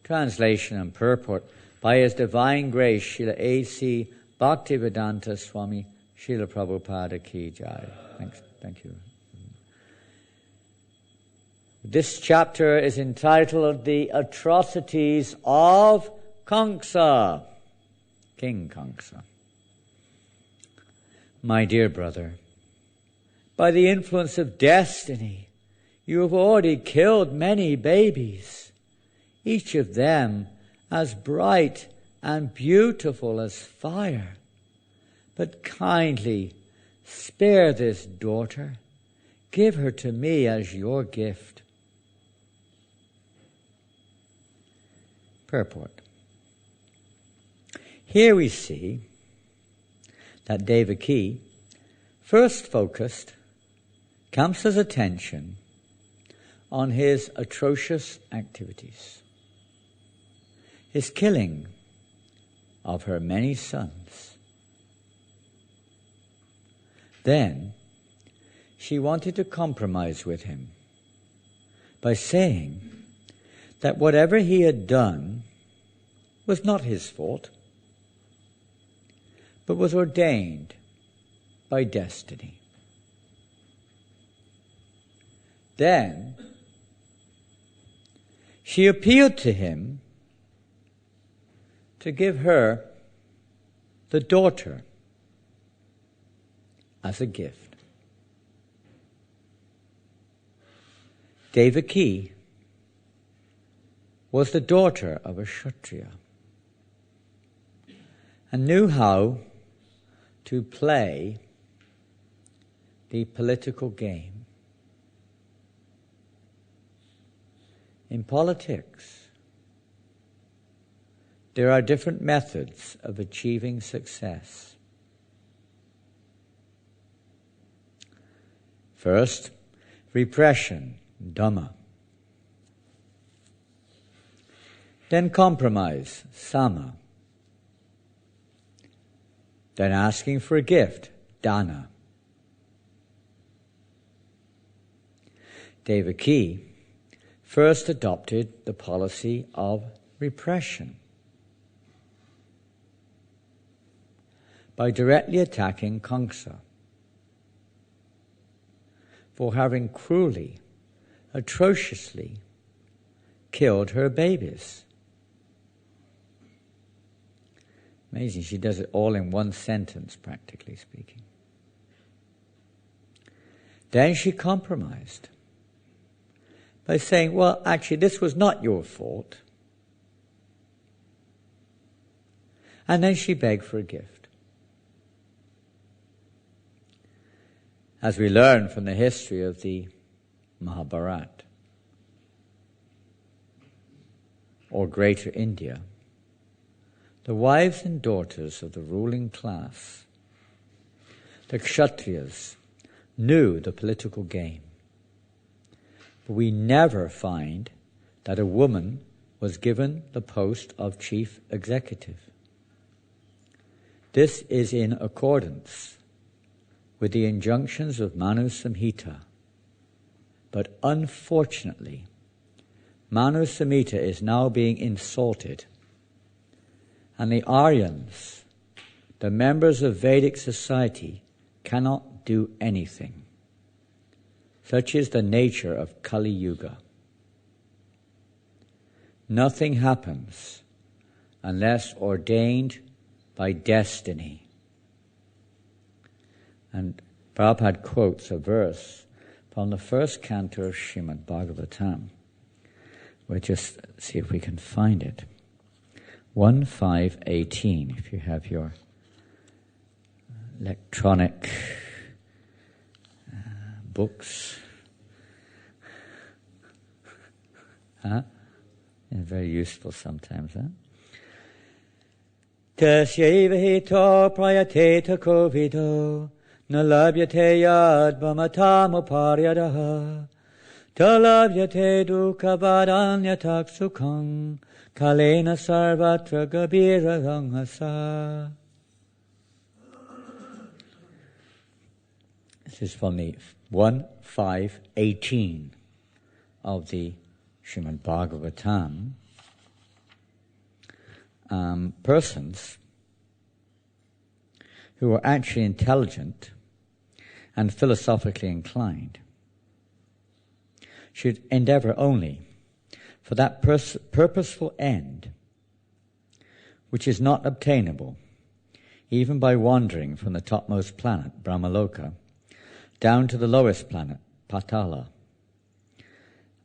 Translation and purport. By His divine grace, Srila A.C. Bhaktivedanta Swami Srila Prabhupada Ki Jai. Thank you. This chapter is entitled The Atrocities of Kamsa, King Kamsa. My dear brother, by the influence of destiny, you have already killed many babies, each of them as bright and beautiful as fire. But kindly spare this daughter. Give her to me as your gift. Purport. Here we see that Devaki first focused Kamsa's attention on his atrocious activities, his killing of her many sons. Then she wanted to compromise with him by saying that whatever he had done was not his fault, but was ordained by destiny. Then she appealed to him to give her the daughter as a gift. Devaki was the daughter of a Kshatriya and knew how to play the political game. In politics, there are different methods of achieving success. First, repression, dhamma. Then compromise, sama. Then asking for a gift, dana. Devaki first adopted the policy of repression by directly attacking Kamsa for having cruelly, atrociously killed her babies. Amazing, she does it all in one sentence, practically speaking. Then she compromised by saying, well, actually, this was not your fault. And then she begged for a gift. As we learn from the history of the Mahabharata, or Greater India, the wives and daughters of the ruling class, the Kshatriyas, knew the political game. But we never find that a woman was given the post of chief executive. This is in accordance with the injunctions of Manu Samhita. But unfortunately, Manu Samhita is now being insulted, and the Aryans, the members of Vedic society, cannot do anything. Such is the nature of Kali Yuga. Nothing happens unless ordained by destiny. And Prabhupada quotes a verse from the first canto of Srimad Bhagavatam. We'll just see if we can find it. 1:5:18, if you have your electronic books. Huh? Yeah, very useful sometimes, huh? Tasyaiva hito prayate kovido nalabhyate yad bhamatam uparyadaha talabhyate dukhavadhanyatak sukham kalena sarvatra gabira ranghasa. This is from the 1:5:18 of the Srimad Bhagavatam. persons who are actually intelligent and philosophically inclined should endeavor only for that purposeful end which is not obtainable even by wandering from the topmost planet, Brahmaloka, down to the lowest planet, Patala.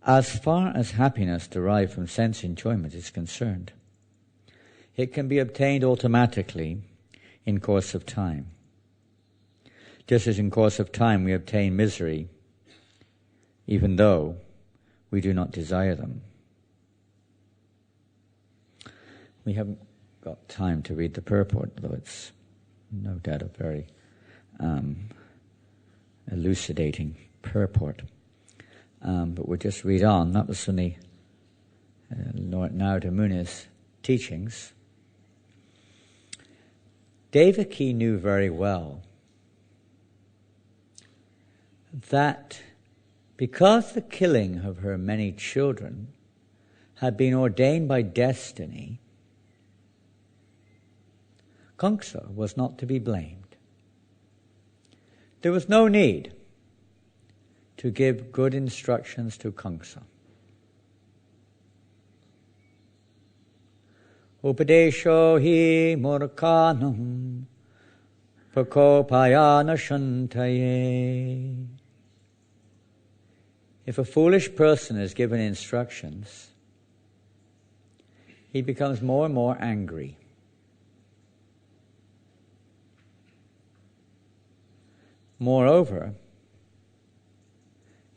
As far as happiness derived from sense enjoyment is concerned, it can be obtained automatically in course of time. Just as in course of time we obtain misery, even though we do not desire them. We haven't got time to read the purport, though it's no doubt a very elucidating purport. But we'll just read on. That was from the Lord Narada Muni's teachings. Devaki knew very well that because the killing of her many children had been ordained by destiny, Kamsa was not to be blamed. There was no need to give good instructions to Kamsa. Upadesho hi murkanam prakopayana shantaye. If a foolish person is given instructions, he becomes more and more angry. Moreover,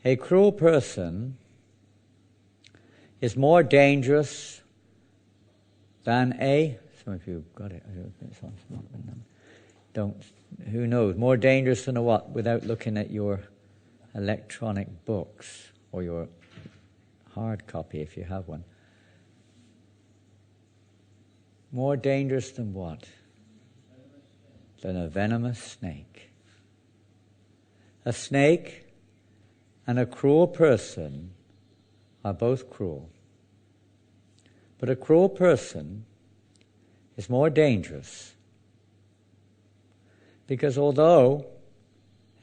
a cruel person is more dangerous than some of you got it, who knows, more dangerous than a what, without looking at your electronic books, or your hard copy if you have one. More dangerous than what? Than a venomous snake. A snake and a cruel person are both cruel. But a cruel person is more dangerous because although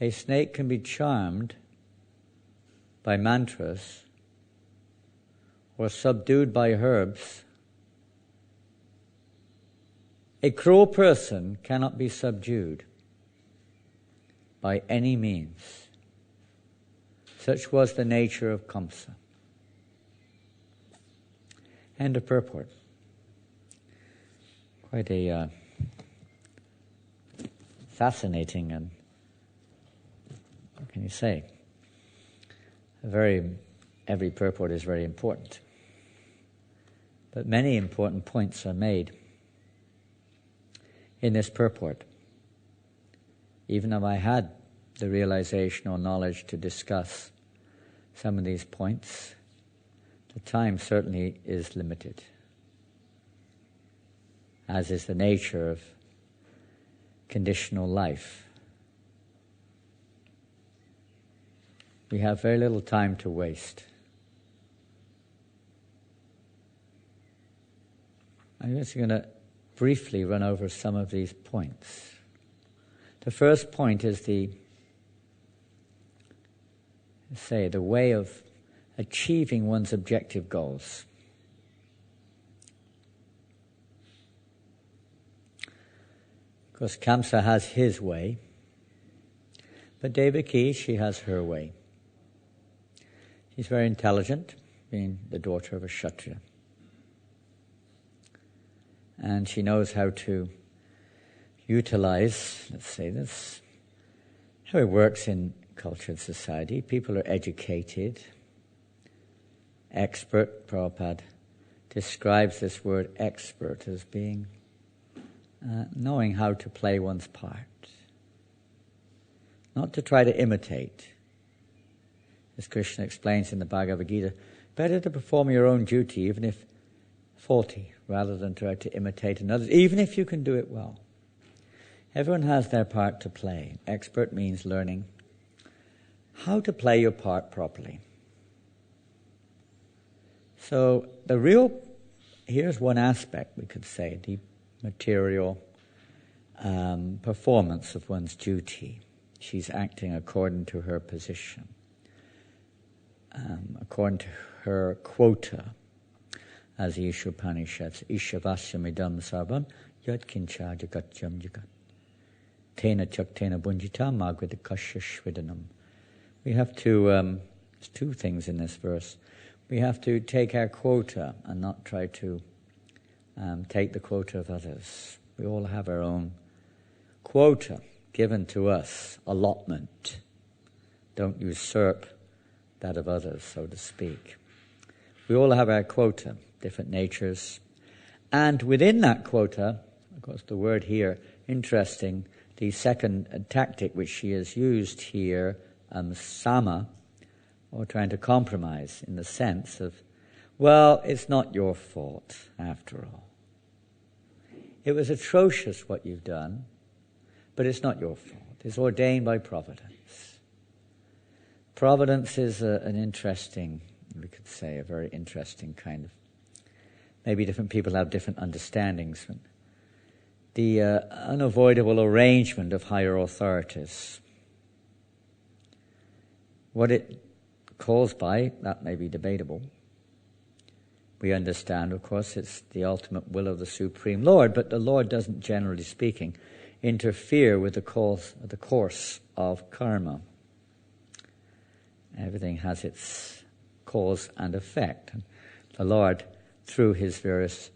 a snake can be charmed by mantras or subdued by herbs, a cruel person cannot be subdued by any means. Such was the nature of Kamsa. End of purport. Quite a fascinating and, what can you say, every purport is very important. But many important points are made in this purport. Even if I had the realization or knowledge to discuss some of these points, the time certainly is limited, as is the nature of conditional life. We have very little time to waste. I'm just going to briefly run over some of these points. The first point is the way of achieving one's objective goals. Of course, Kamsa has his way, but Devaki, she has her way. She's very intelligent, being the daughter of a Kshatriya. And she knows how to utilize, let's say this, how it works in cultured society. People are educated, expert. Prabhupada describes this word expert as being knowing how to play one's part, not to try to imitate. As Krishna explains in the Bhagavad Gita, better to perform your own duty, even if faulty, rather than try to imitate another, even if you can do it well. Everyone has their part to play. Expert means learning how to play your part properly. So the real here's one aspect, we could say, the material performance of one's duty. She's acting according to her position, according to her quota, as the Ishopanishad says, Ishavashamidam sarvam yad kincha jagatyam jagat. Tena chaktena bunjita magvita kasya shvidanam. We have to, there's two things in this verse. We have to take our quota and not try to take the quota of others. We all have our own quota given to us, allotment. Don't usurp that of others, so to speak. We all have our quota, different natures. And within that quota, of course the word here, interesting, the second tactic which she has used here, sama, or trying to compromise in the sense of, well, it's not your fault after all. It was atrocious what you've done, but it's not your fault. It's ordained by Providence. Providence is an interesting, we could say, a very interesting kind of, maybe different people have different understandings. The unavoidable arrangement of higher authorities. What it calls by, that may be debatable. We understand, of course, it's the ultimate will of the Supreme Lord, but the Lord doesn't, generally speaking, interfere with the course of karma. Everything has its cause and effect. The Lord, through his various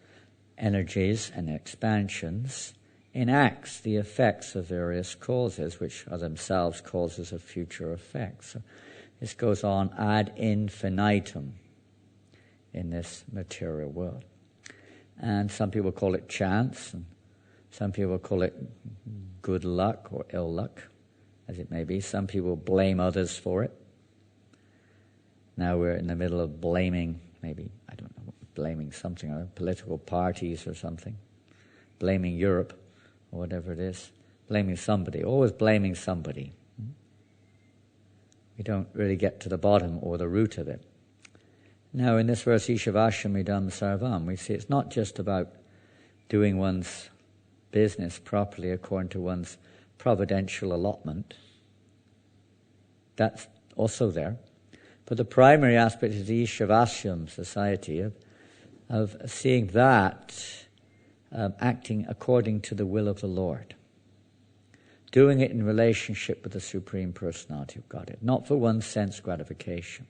energies and expansions, enacts the effects of various causes, which are themselves causes of future effects. So this goes on ad infinitum in this material world. And some people call it chance, and some people call it good luck or ill luck, as it may be. Some people blame others for it. Now we're in the middle of blaming, maybe, I don't know, blaming something, or political parties or something, blaming Europe or whatever it is, blaming somebody, always blaming somebody. We don't really get to the bottom or the root of it. Now in this verse, Ishavashamidam sarvam, we see it's not just about doing one's business properly according to one's providential allotment. That's also there. But the primary aspect is the Ishavashyam society of seeing that acting according to the will of the Lord. Doing it in relationship with the Supreme Personality of Godhead, not for one's sense gratification.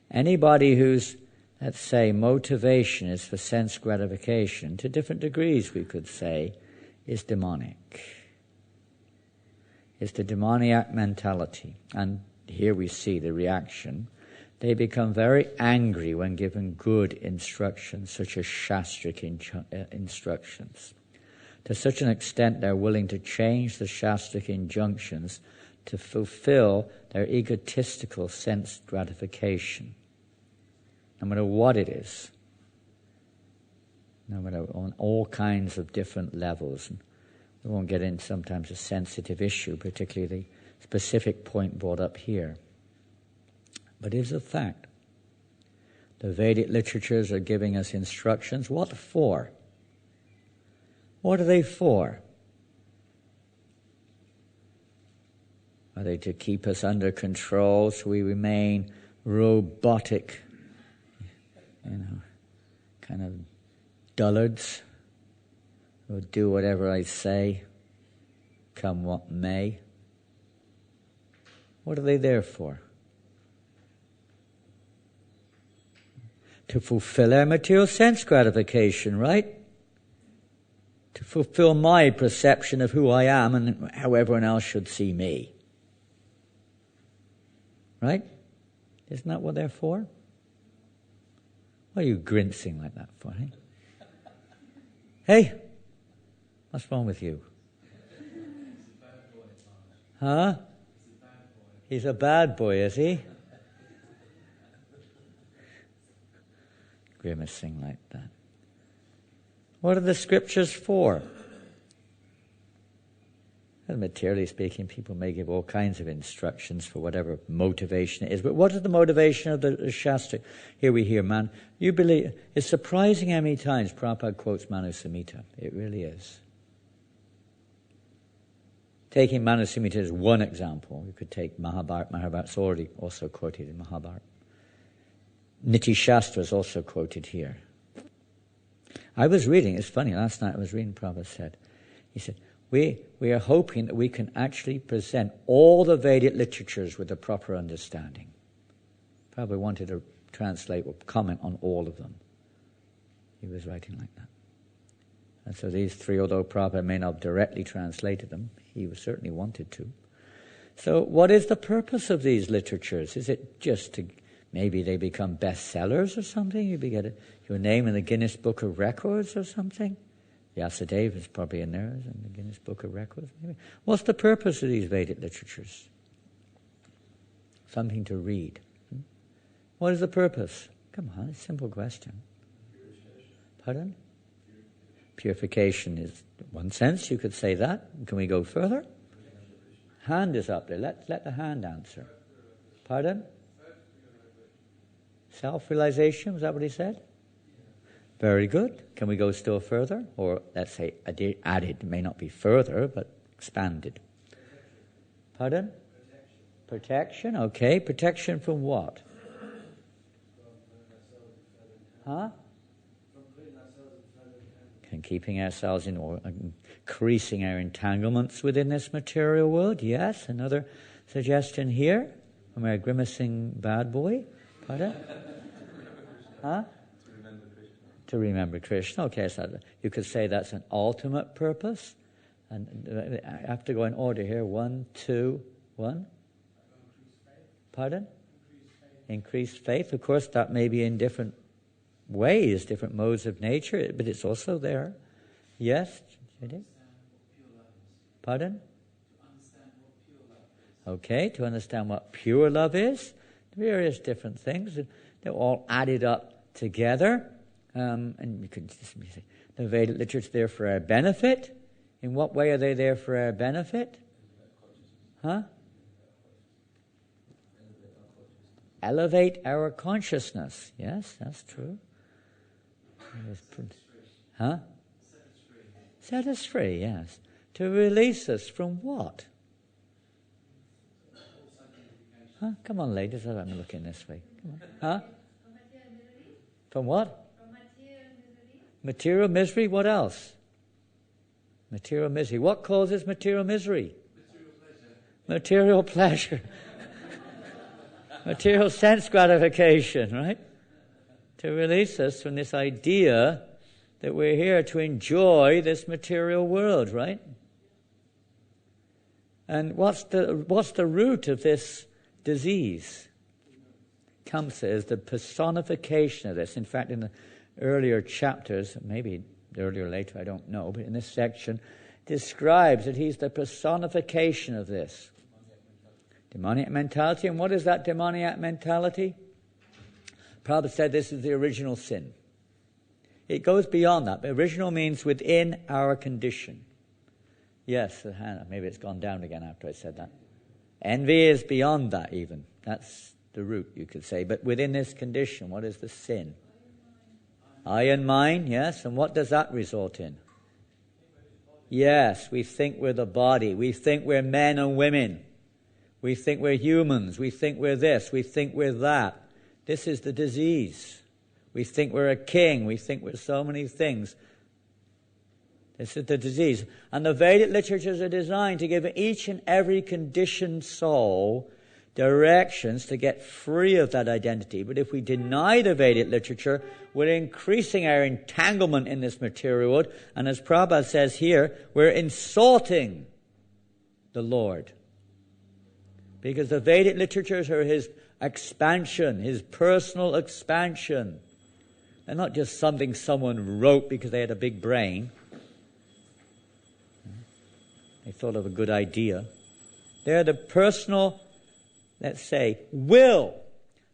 Anybody whose, let's say, motivation is for sense gratification, to different degrees we could say, is demonic. It's the demoniac mentality. And here we see the reaction. They become very angry when given good instructions, such as shastric instructions. To such an extent they're willing to change the shastric injunctions to fulfill their egotistical sense gratification. No matter what it is. No matter on all kinds of different levels. And we won't get into sometimes a sensitive issue, particularly the specific point brought up here. But it is a fact. The Vedic literatures are giving us instructions. What for? What are they for? Are they to keep us under control so we remain robotic, kind of dullards who do whatever I say, come what may? What are they there for? To fulfill our material sense gratification, right? To fulfill my perception of who I am and how everyone else should see me. Right? Isn't that what they're for? What are you grimacing like that for, hey? Hey? What's wrong with you? Huh? He's a bad boy, is he? Grimacing like that. What are the scriptures for? And materially speaking, people may give all kinds of instructions for whatever motivation it is. But what is the motivation of the Shastra? Here we hear, man, you believe. It's surprising how many times Prabhupada quotes Manu Samhita. It really is. Taking Manu Samhita as one example, you could take Mahabharata. Mahabharata's already also quoted in Mahabharata. Niti Shastra is also quoted here. I was reading, it's funny, last night I was reading, Prabhupada said, he said, we are hoping that we can actually present all the Vedic literatures with a proper understanding. Prabhupada wanted to translate or comment on all of them. He was writing like that. And so these three, although Prabhupada may not have directly translated them, he certainly wanted to. So what is the purpose of these literatures? Is it just to, maybe they become bestsellers or something? You get your name in the Guinness Book of Records or something? Vyasadeva is probably in there, in the Guinness Book of Records. Maybe. What's the purpose of these Vedic literatures? Something to read. What is the purpose? Come on, it's a simple question. Pardon? Purification is one sense, you could say that. Can we go further? Hand is up there. Let the hand answer. Pardon? Self-realization, was that what he said? Very good. Can we go still further? Or let's say added, may not be further, but expanded. Pardon? Protection, okay. Protection from what? Huh? And keeping ourselves in, or increasing our entanglements within this material world. Yes, another suggestion here from our grimacing bad boy. Pardon? Huh? To remember Krishna. Okay, so you could say that's an ultimate purpose. And I have to go in order here. 1, 2, 1. Pardon? Increased faith. Of course, that may be in different ways, different modes of nature, but it's also there. Yes? Pardon? Okay, to understand what pure love is. Various different things. They're all added up together. And you could just say, the Vedic literature is there for our benefit. In what way are they there for our benefit? Huh? Elevate our consciousness. Yes, that's true. Huh? Set us free, yes. To release us from what? Huh? Come on, ladies, I'm looking this way. Come on. Huh? From what? Material misery, what else? Material misery. What causes material misery? Material pleasure. Material sense gratification, right? To release us from this idea that we're here to enjoy this material world, right? And what's the root of this disease? Kamsa is the personification of this. In fact, in the earlier chapters, maybe earlier or later, I don't know, but in this section, describes that he's the personification of this. Demoniac mentality. And what is that demoniac mentality? Prabhupada said this is the original sin. It goes beyond that. But original means within our condition. Yes, maybe it's gone down again after I said that. Envy is beyond that even. That's the root, you could say. But within this condition, what is the sin? I and mine, yes. And what does that result in? Yes, we think we're the body. We think we're men and women. We think we're humans. We think we're this. We think we're that. This is the disease. We think we're a king. We think we're so many things. This is the disease. And the Vedic literatures are designed to give each and every conditioned soul directions to get free of that identity. But if we deny the Vedic literature, we're increasing our entanglement in this material world. And as Prabhupada says here, we're insulting the Lord. Because the Vedic literatures are his expansion, his personal expansion. They're not just something someone wrote because they had a big brain. They thought of a good idea. They're the personal, let's say, will.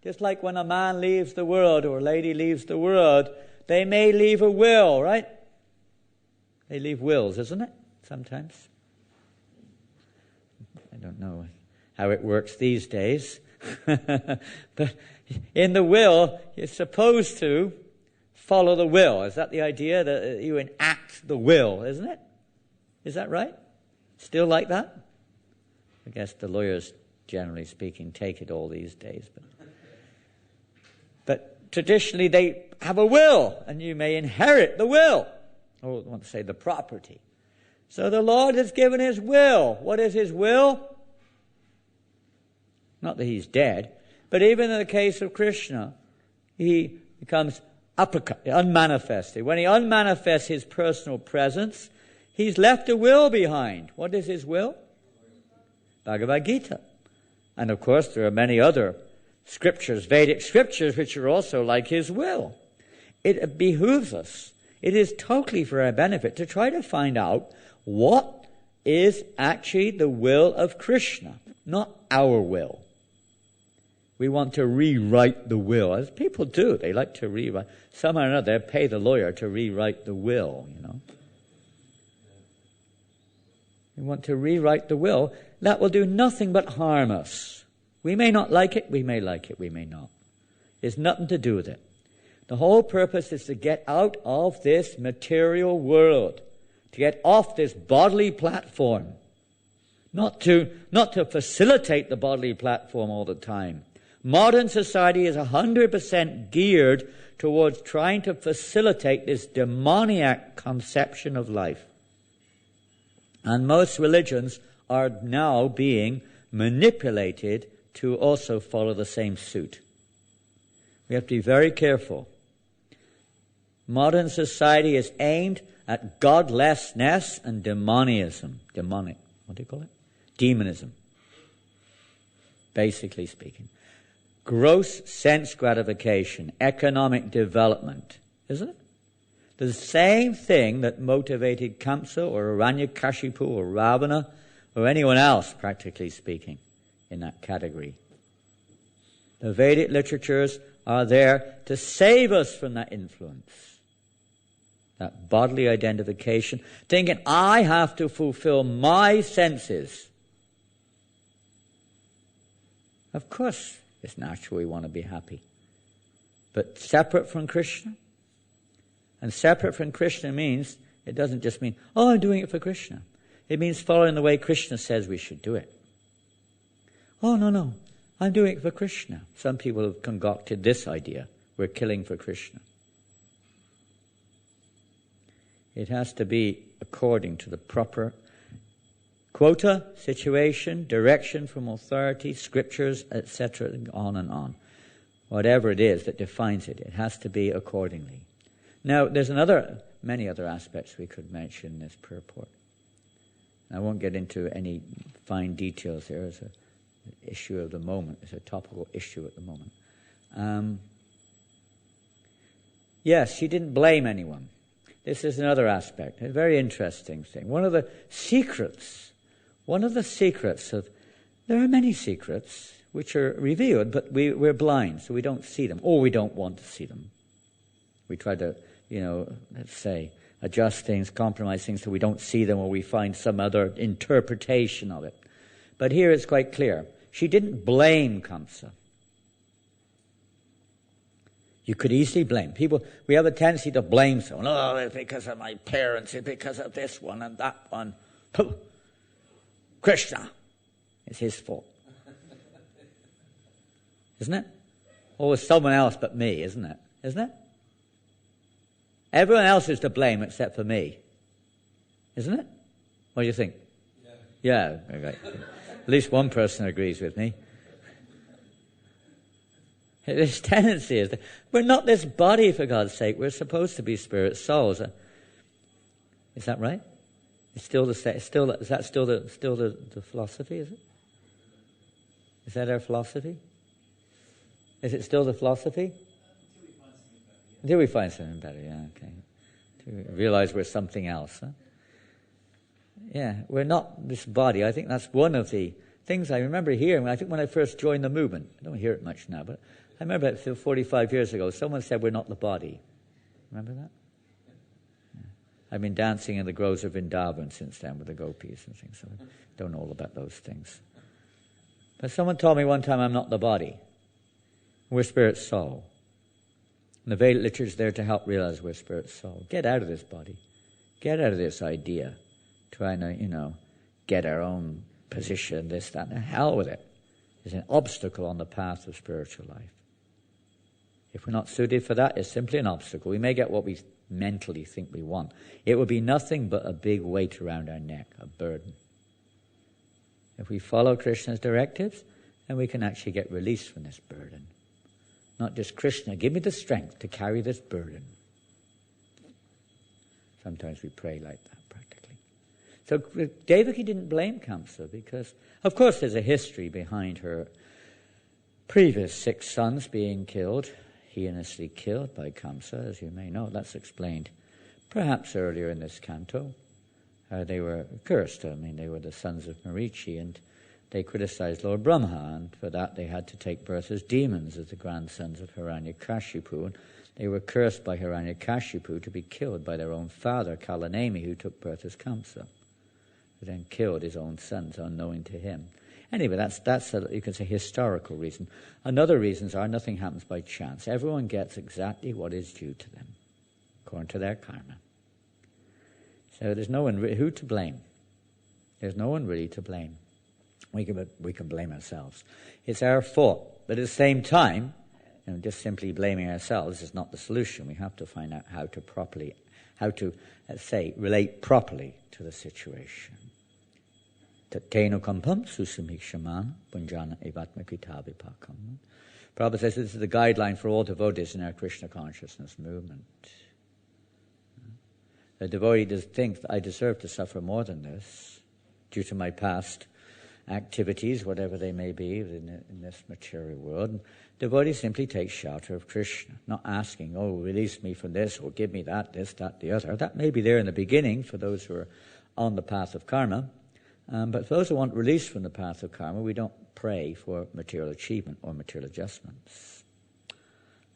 Just like when a man leaves the world or a lady leaves the world, they may leave a will, right? They leave wills, isn't it? Sometimes. I don't know how it works these days. But in the will, you're supposed to follow the will. Is that the idea? That you enact the will, isn't it? Is that right? Still like that? I guess the lawyers, generally speaking, take it all these days. But traditionally they have a will, and you may inherit the will. Or I want to say the property. So the Lord has given his will. What is his will? Not that he's dead, but even in the case of Krishna, he becomes unmanifested. When he unmanifests his personal presence, he's left a will behind. What is his will? Bhagavad Gita. And of course, there are many other scriptures, Vedic scriptures, which are also like his will. It behooves us. It is totally for our benefit to try to find out what is actually the will of Krishna, not our will. We want to rewrite the will, as people do. They like to rewrite. Somehow or another, they pay the lawyer to rewrite the will, We want to rewrite the will. That will do nothing but harm us. We may not like it, we may like it, we may not. There's nothing to do with it. The whole purpose is to get out of this material world, to get off this bodily platform, not to facilitate the bodily platform all the time. Modern society is 100% geared towards trying to facilitate this demoniac conception of life. And most religions are now being manipulated to also follow the same suit. We have to be very careful. Modern society is aimed at godlessness and demonism. Demonic. What do you call it? Demonism. Basically speaking. Gross sense gratification, economic development, isn't it? The same thing that motivated Kamsa or Hiranyakashipu or Ravana or anyone else, practically speaking, in that category. The Vedic literatures are there to save us from that influence, that bodily identification, thinking I have to fulfill my senses. Of course, it's natural we want to be happy. But separate from Krishna? And separate from Krishna means, it doesn't just mean, oh, I'm doing it for Krishna. It means following the way Krishna says we should do it. Oh, no, I'm doing it for Krishna. Some people have concocted this idea. We're killing for Krishna. It has to be according to the proper quota, situation, direction from authority, scriptures, etc., on and on. Whatever it is that defines it, it has to be accordingly. Now, there's many other aspects we could mention in this purport. I won't get into any fine details there. It's an issue of the moment. It's a topical issue at the moment. Yes, she didn't blame anyone. This is another aspect, a very interesting thing. One of the secrets of, there are many secrets which are revealed, but we're blind, so we don't see them, or we don't want to see them. We try to, let's say, adjust things, compromise things so we don't see them or we find some other interpretation of it. But here it's quite clear. She didn't blame Kamsa. You could easily blame. We have a tendency to blame someone. Oh, it's because of my parents, it's because of this one and that one. Krishna, it's his fault. Isn't it? Or it's someone else but me, isn't it? Isn't it? Everyone else is to blame except for me. Isn't it? What do you think? Yeah, right. At least one person agrees with me. This tendency is that we're not this body, for God's sake. We're supposed to be spirit souls. Is that right? It's still is that still the philosophy? Is it? Is that our philosophy? Is it still the philosophy? Until we find something better. Yeah, okay. Until we realize we're something else. Huh? Yeah, we're not this body. I think that's one of the things I remember hearing. I think when I first joined the movement, I don't hear it much now, but I remember it 45 years ago, someone said we're not the body. Remember that? Yeah. I've been dancing in the groves of Vrindavan since then with the gopis and things. So I don't know all about those things. But someone told me one time I'm not the body. We're spirit soul. And the Vedic literature is there to help realize we're spirit soul. Get out of this body. Get out of this idea. Trying to, get our own position, this, that, and hell with it. It's an obstacle on the path of spiritual life. If we're not suited for that, it's simply an obstacle. We may get what we mentally think we want. It will be nothing but a big weight around our neck, a burden. If we follow Krishna's directives, then we can actually get released from this burden. Not just, Krishna, give me the strength to carry this burden. Sometimes we pray like that practically. So Devaki didn't blame Kamsa because, of course, there's a history behind her previous 6 sons being killed, heinously killed by Kamsa, as you may know. That's explained perhaps earlier in this canto. They were cursed. They were the sons of Marichi, and they criticized Lord Brahma, and for that they had to take birth as demons, as the grandsons of Hiranyakashipu. And they were cursed by Hiranyakashipu to be killed by their own father, Kalanemi, who took birth as Kamsa, who then killed his own sons unknowing to him. Anyway, that's a, you can say, historical reason. Another reasons are nothing happens by chance. Everyone gets exactly what is due to them, according to their karma. So there's no one who to blame. There's no one really to blame. We can blame ourselves. It's our fault. But at the same time, just simply blaming ourselves is not the solution. We have to find out how to relate properly to the situation. Tateno kampam susamikshaman punjana evatmakita vipakam. Prabhupada says this is the guideline for all devotees in our Krishna consciousness movement. The devotee does think I deserve to suffer more than this due to my past activities, whatever they may be in this material world. And devotee simply takes shelter of Krishna, not asking, release me from this, or give me that, this, that, the other. That may be there in the beginning for those who are on the path of karma, but for those who want release from the path of karma, we don't pray for material achievement or material adjustments.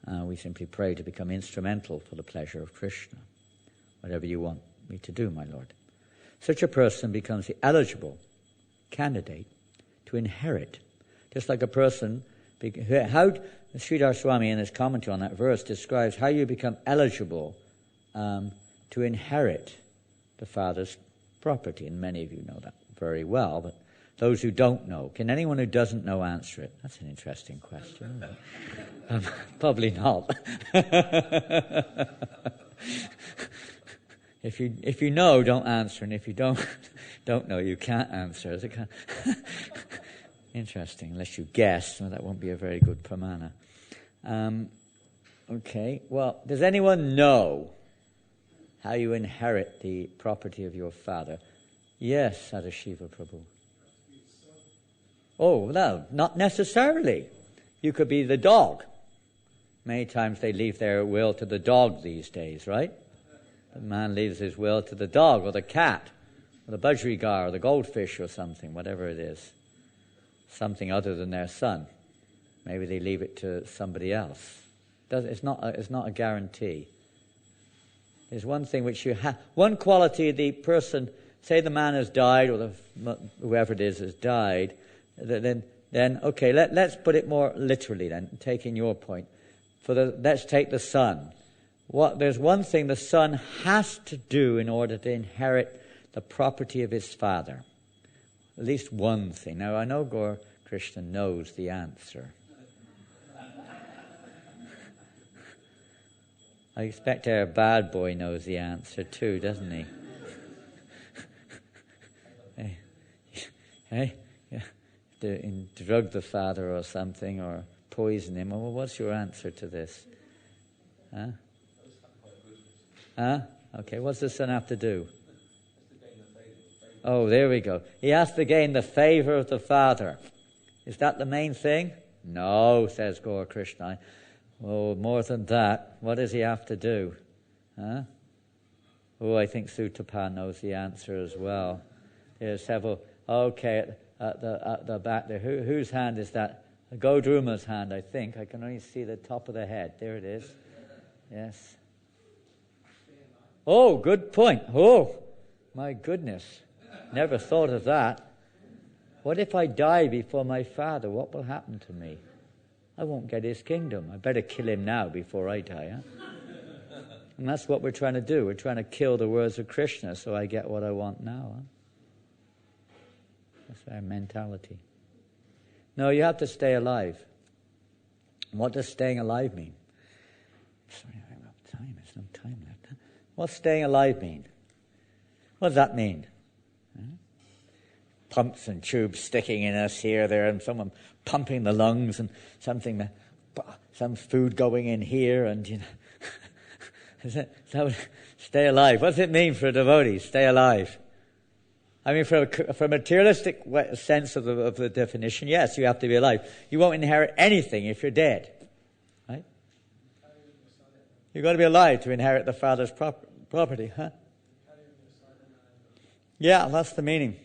We simply pray to become instrumental for the pleasure of Krishna. Whatever you want me to do, my Lord. Such a person becomes the eligible candidate to inherit. Just like a person, how Sridhar Swami in his commentary on that verse describes how you become eligible to inherit the Father's property. And many of you know that very well, but those who don't know, can anyone who doesn't know answer it? That's an interesting question. Probably not. If you know, don't answer, and if you don't know, you can't answer. Interesting, unless you guess. Well, that won't be a very good pramana. Okay, well, does anyone know how you inherit the property of your father? Yes, Sadashiva Prabhu. Oh, no, not necessarily. You could be the dog. Many times they leave their will to the dog these days, right? The man leaves his will to the dog or the cat or the budgerigar or the goldfish or something, whatever it is. Something other than their son. Maybe they leave it to somebody else. It's not a guarantee. There's one thing which you have, one quality the person, say the man has died or whoever it is has died, then okay, let's put it more literally then, taking your point. Let's take the son. There's one thing the son has to do in order to inherit the property of his father. At least one thing. Now, I know Gaur Krishna knows the answer. I expect our bad boy knows the answer too, doesn't he? Hey? To drug the father or something, or poison him. Well, what's your answer to this? Okay, what's the son have to do? Oh, there we go. He has to gain the favor of the father. Is that the main thing? No, says Gaur Krishna. Oh, more than that. What does he have to do? Oh, I think Sutapa knows the answer as well. There's several. Okay, at the back there. Whose hand is that? Godruma's hand, I think. I can only see the top of the head. There it is. Yes. Oh, good point. Oh, my goodness. Never thought of that. What if I die before my father? What will happen to me? I won't get his kingdom. I better kill him now before I die, huh? And that's what we're trying to do. We're trying to kill the words of Krishna so I get what I want now, huh? That's our mentality. No, you have to stay alive. What does staying alive mean? Sorry, I'm out of time. There's no time left. Huh? What's staying alive mean? What does that mean? Huh? Pumps and tubes sticking in us here, there, and someone pumping the lungs, and some food going in here, and stay alive. What does it mean for a devotee? Stay alive. I mean, for a materialistic sense of the definition, yes, you have to be alive. You won't inherit anything if you're dead, right? You've got to be alive to inherit the father's property, huh? Yeah, that's the meaning.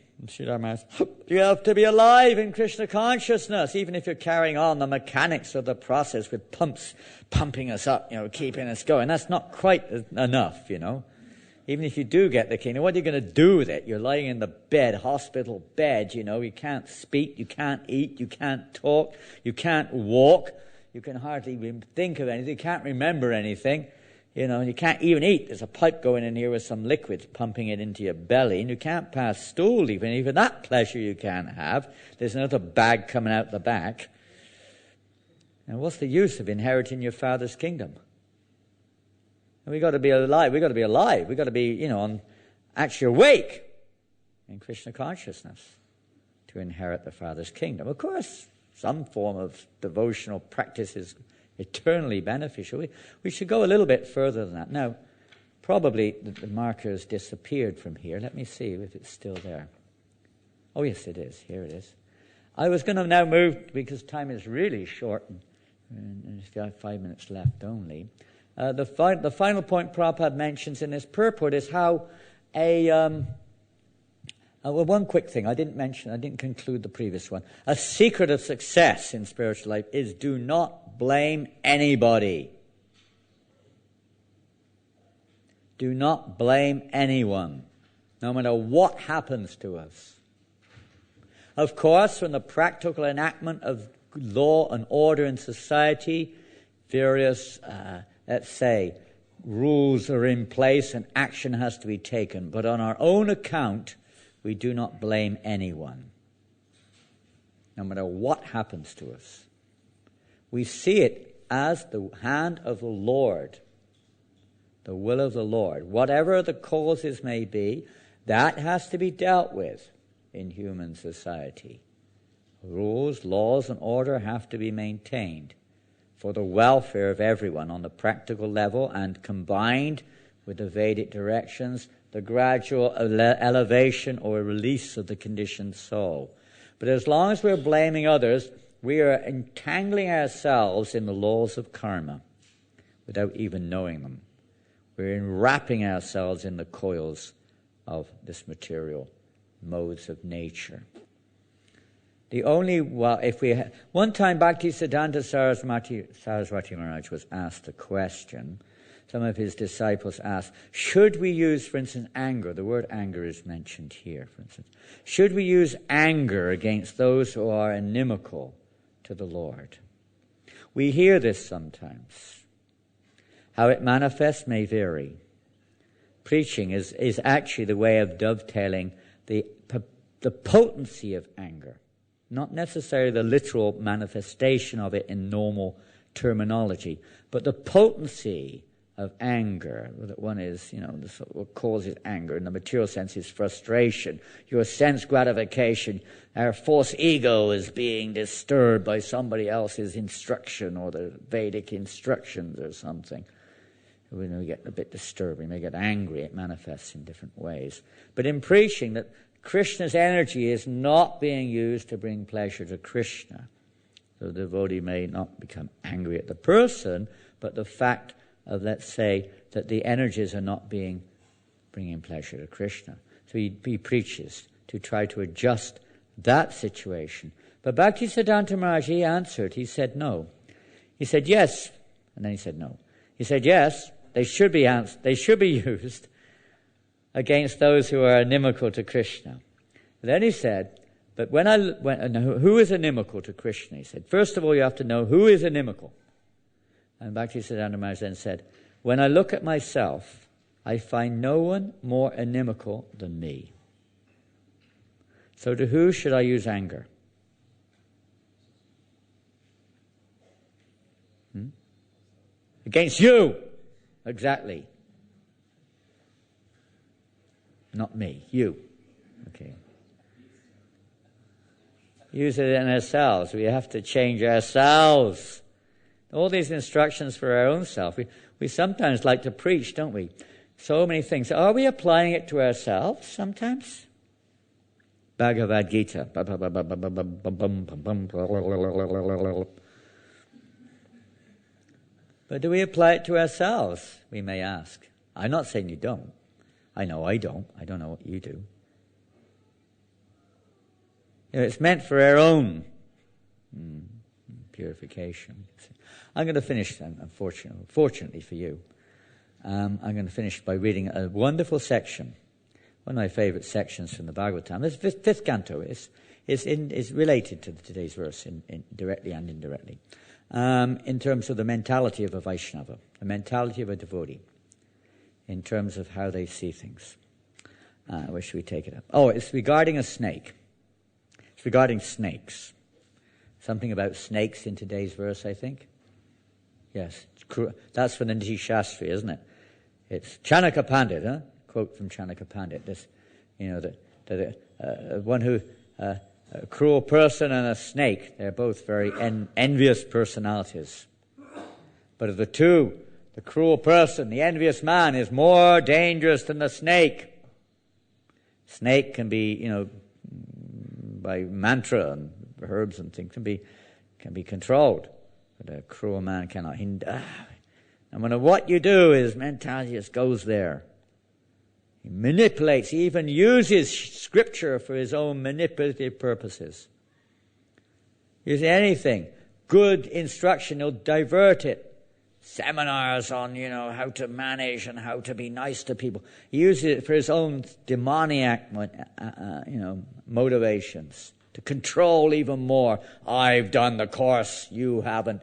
You have to be alive in Krishna consciousness, even if you're carrying on the mechanics of the process with pumps pumping us up, keeping us going. That's not quite enough, Even if you do get the kingdom, what are you going to do with it? You're lying in the bed, hospital bed, you can't speak, you can't eat, you can't talk, you can't walk, you can hardly even think of anything, you can't remember anything. You can't even eat. There's a pipe going in here with some liquid pumping it into your belly, and you can't pass stool even. Even that pleasure you can't have. There's another bag coming out the back. And what's the use of inheriting your father's kingdom? And we've got to be alive. We've got to be alive. We've got to be, actually awake in Krishna consciousness to inherit the father's kingdom. Of course, some form of devotional practice is eternally beneficial. We should go a little bit further than that. Now, probably the marker has disappeared from here. Let me see if it's still there. Oh, yes, it is. Here it is. I was going to now move, because time is really short, and we've got 5 minutes left only. The final point Prabhupada mentions in his purport is how one quick thing I didn't conclude the previous one. A secret of success in spiritual life is do not blame anybody. Do not blame anyone, no matter what happens to us. Of course, from the practical enactment of law and order in society, various, rules are in place and action has to be taken. But on our own account, we do not blame anyone, no matter what happens to us. We see it as the hand of the Lord, the will of the Lord. Whatever the causes may be, that has to be dealt with in human society. Rules, laws, and order have to be maintained for the welfare of everyone on the practical level, and combined with the Vedic directions, the gradual elevation or release of the conditioned soul. But as long as we're blaming others, we are entangling ourselves in the laws of karma without even knowing them. We're enwrapping ourselves in the coils of this material modes of nature. One time Bhaktisiddhanta Saraswati Maharaj was asked a question. Some of his disciples asked, should we use, for instance, anger? The word anger is mentioned here, for instance. Should we use anger against those who are inimical to the Lord? We hear this sometimes. How it manifests may vary. Preaching is actually the way of dovetailing the potency of anger, not necessarily the literal manifestation of it in normal terminology, but the potency of anger. That one is, what causes anger in the material sense is frustration, your sense gratification. Our false ego is being disturbed by somebody else's instruction or the Vedic instructions or something. When we get a bit disturbed, we may get angry, it manifests in different ways. But in preaching, that Krishna's energy is not being used to bring pleasure to Krishna. So the devotee may not become angry at the person, but the fact of, let's say, that the energies are not bringing pleasure to Krishna. So he preaches to try to adjust that situation. But Bhaktisiddhanta Maharaj, he answered, he said no. He said yes, and then he said no. He said yes, They should be used against those who are inimical to Krishna. And then he said, but who is inimical to Krishna? He said, first of all, you have to know who is inimical. And Bhaktisiddhanta Maharaj then said, when I look at myself, I find no one more inimical than me. So to who should I use anger? Against you. Exactly. Not me, you. Okay. Use it in ourselves. We have to change ourselves. All these instructions for our own self. We sometimes like to preach, don't we? So many things. Are we applying it to ourselves sometimes? Bhagavad Gita. But do we apply it to ourselves, we may ask. I'm not saying you don't. I know I don't. I don't know what you do. It's meant for our own purification. I'm going to finish then, fortunately for you. I'm going to finish by reading a wonderful section, one of my favorite sections from the Bhagavatam. This fifth canto is related to today's verse directly and indirectly, in terms of the mentality of a Vaishnava, the mentality of a devotee, in terms of how they see things. Where should we take it up? Oh, it's regarding a snake. It's regarding snakes. Something about snakes in today's verse, I think. Yes, that's from the Niti Shastri, isn't it? It's Chanaka Pandit, quote from Chanaka Pandit. This, one who, a cruel person and a snake, they're both very envious personalities. But of the two, the cruel person, the envious man, is more dangerous than the snake. Snake can be, by mantra and herbs and things, can be controlled. But a cruel man cannot hinder. No matter what you do, his mentality just goes there. He manipulates, he even uses scripture for his own manipulative purposes. Use anything, good instruction, he'll divert it. Seminars on, how to manage and how to be nice to people. He uses it for his own demoniac, motivations. To control even more. I've done the course, you haven't.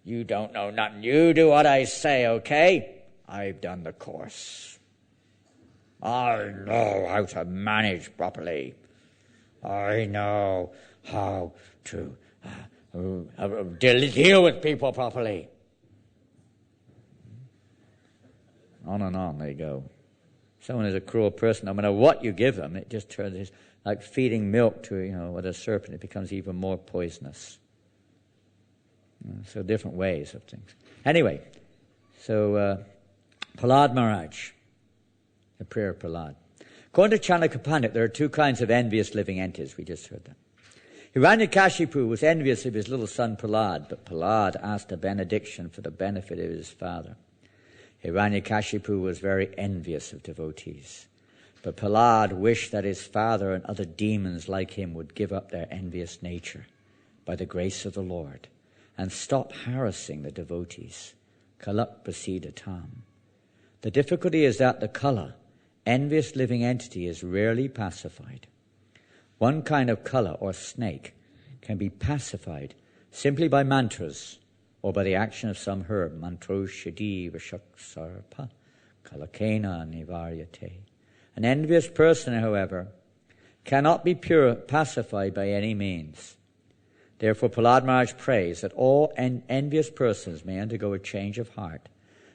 You don't know nothing. You do what I say, okay? I've done the course. I know how to manage properly. I know how to deal with people properly. On and on they go. Someone is a cruel person. No matter what you give them, it just turns like feeding milk to, with a serpent. It becomes even more poisonous. So different ways of things. Anyway, so Prahlad Maharaj, the prayer of Prahlad. According to Chanaka Pandit, there are two kinds of envious living entities. We just heard that. Hiranyakashipu was envious of his little son Prahlad, but Prahlad asked a benediction for the benefit of his father. Hiranyakashipu was very envious of devotees, but Prahlad wished that his father and other demons like him would give up their envious nature by the grace of the Lord and stop harassing the devotees. Kalak prasidatam. The difficulty is that the kala, envious living entity, is rarely pacified. One kind of kala, or snake, can be pacified simply by mantras or by the action of some herb. Mantro shadi vashaksarpa kalakena nivaryate. An envious person, however, cannot be pacified by any means. Therefore, Prahlad Maharaj prays that all envious persons may undergo a change of heart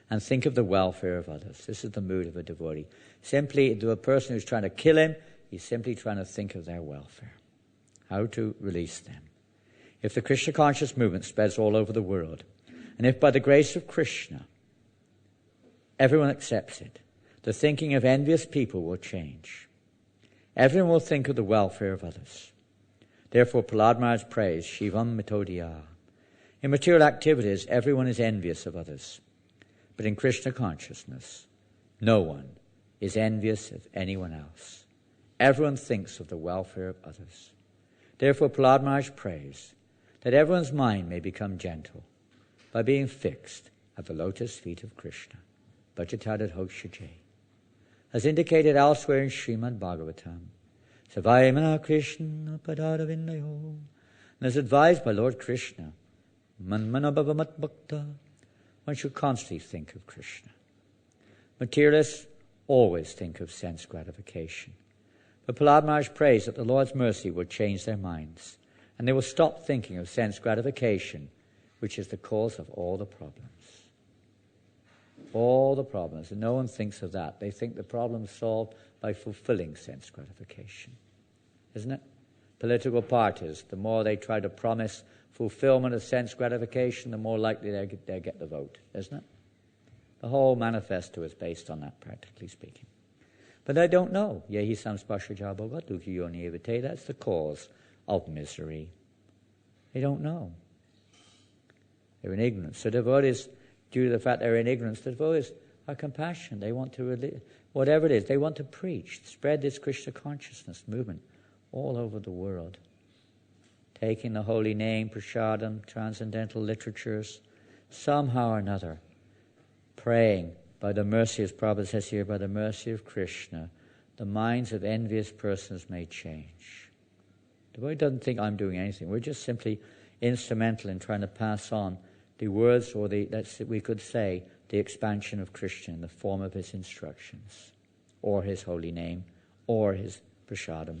and think of the welfare of others. This is the mood of a devotee. Simply, to a person who's trying to kill him, he's simply trying to think of their welfare, how to release them. If the Krishna conscious movement spreads all over the world, and if by the grace of Krishna everyone accepts it, the thinking of envious people will change. Everyone will think of the welfare of others. Therefore, Prahlad Maharaj prays, Shivam Mitodiya. In material activities, everyone is envious of others. But in Krishna consciousness, no one is envious of anyone else. Everyone thinks of the welfare of others. Therefore, Prahlad Maharaj prays that everyone's mind may become gentle by being fixed at the lotus feet of Krishna. Bhajatadat Hokshaje. As indicated elsewhere in Srimad Bhagavatam, Savaimana Krishna Padaravindayo, and as advised by Lord Krishna, Manmana Bhavamat Bhakta, one should constantly think of Krishna. Materialists always think of sense gratification. But Prahlad Maharaj prays that the Lord's mercy will change their minds, and they will stop thinking of sense gratification, which is the cause of all the problems. All the problems, and no one thinks of that. They think the problem's solved by fulfilling sense gratification. Isn't it? Political parties, the more they try to promise fulfillment of sense gratification, the more likely they'll get the vote, isn't it? The whole manifesto is based on that, practically speaking. But they don't know. Yehi samspashaja bhava dukhi yoni evite. That's the cause of misery. They don't know. They're in ignorance. So devotees, due to the fact they're in ignorance, the devotees are compassionate. They want to, whatever it is, they want to preach, spread this Krishna consciousness movement all over the world. Taking the holy name, prasadam, transcendental literatures, somehow or another, praying by the mercy, as Prabhupada says here, by the mercy of Krishna, the minds of envious persons may change. The devotee doesn't think I'm doing anything. We're just simply instrumental in trying to pass on the words, or we could say, the expansion of Krishna in the form of his instructions, or his holy name, or his prasadam.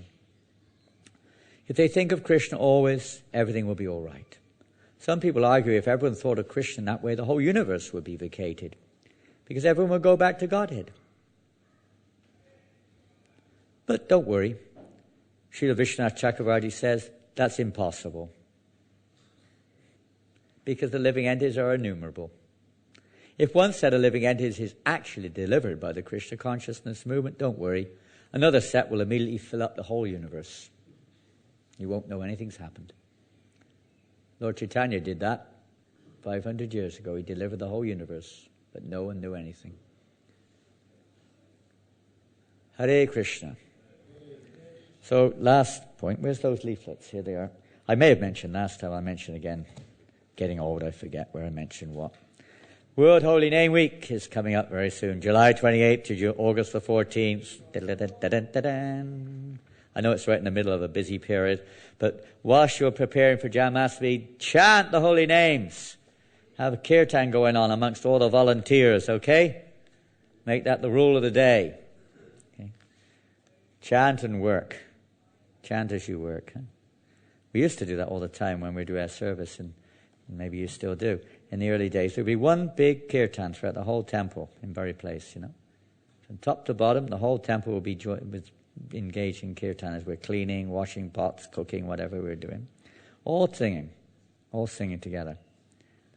If they think of Krishna always, everything will be all right. Some people argue if everyone thought of Krishna that way, the whole universe would be vacated, because everyone will go back to Godhead. But don't worry. Srila Vishwanath Chakravarti says that's impossible, because the living entities are innumerable. If one set of living entities is actually delivered by the Krishna consciousness movement, don't worry. Another set will immediately fill up the whole universe. You won't know anything's happened. Lord Chaitanya did that 500 years ago. He delivered the whole universe, but no one knew anything. Hare Krishna. So last point, where's those leaflets? Here they are. I may have mentioned last time, I'll mention again. Getting old, I forget where I mentioned what. World Holy Name Week is coming up very soon. July 28th to August the 14th. I know it's right in the middle of a busy period, but whilst you're preparing for Janmashtami, chant the holy names. Have a kirtan going on amongst all the volunteers, okay? Make that the rule of the day. Okay? Chant and work. Chant as you work. Huh? We used to do that all the time when we do our service, and maybe you still do. In the early days, there would be one big kirtan throughout the whole temple in Bury Place, you know. From top to bottom, the whole temple will be engaged in kirtan as we're cleaning, washing pots, cooking, whatever we're doing. All singing together.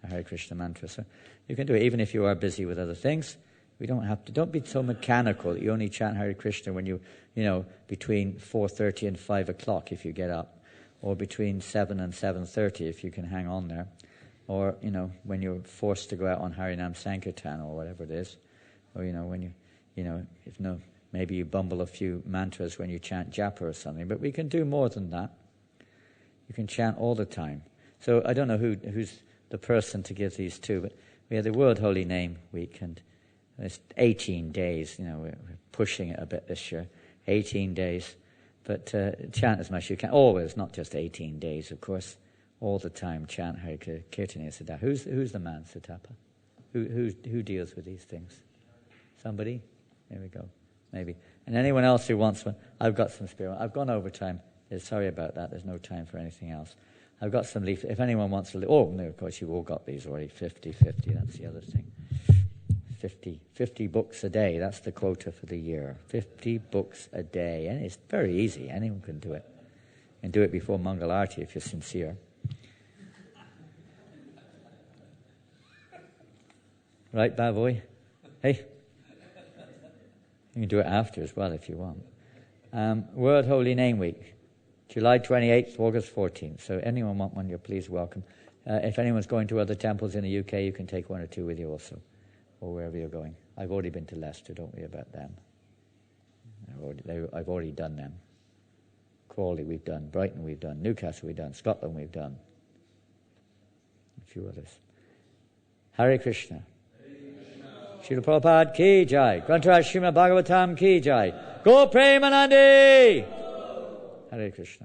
The Hare Krishna mantra. So you can do it even if you are busy with other things. We don't have to. Don't be so mechanical that you only chant Hare Krishna when you between 4:30 and 5 o'clock if you get up, or between 7 and 7:30 if you can hang on there, or when you're forced to go out on Harinam Sankirtan or whatever it is, or when maybe you bumble a few mantras when you chant japa or something. But we can do more than that. You can chant all the time. So I don't know who's the person to give these to, but we have the World Holy Name Week, and it's 18 days. We're pushing it a bit this year. 18 days. But chant as much as you can. Always, not just 18 days, of course. All the time, chant Hare Kirtaniya Siddha. Who's the man, Sitapa? Who deals with these things? Somebody? There we go. Maybe. And anyone else who wants one, I've got some spare. I've gone over time. Sorry about that. There's no time for anything else. I've got some leaflets. If anyone wants to... Oh, no, of course, you've all got these already. 50. That's the other thing. 50 books a day. That's the quota for the year. 50 books a day. And it's very easy. Anyone can do it. And do it before Mangalarti if you're sincere. Right, Bavoy? Hey? You can do it after as well if you want. World Holy Name Week. July 28th, August 14th. So anyone want one, you're please welcome. If anyone's going to other temples in the UK, you can take one or two with you also, or wherever you're going. I've already been to Leicester, don't worry about them. I've already done them. Crawley we've done, Brighton we've done, Newcastle we've done, Scotland we've done. A few others. Hare Krishna. Srila Prabhupada ki jai. Grantaraj Srimad Bhagavatam ki jai. Go Premanandi! Hare Krishna.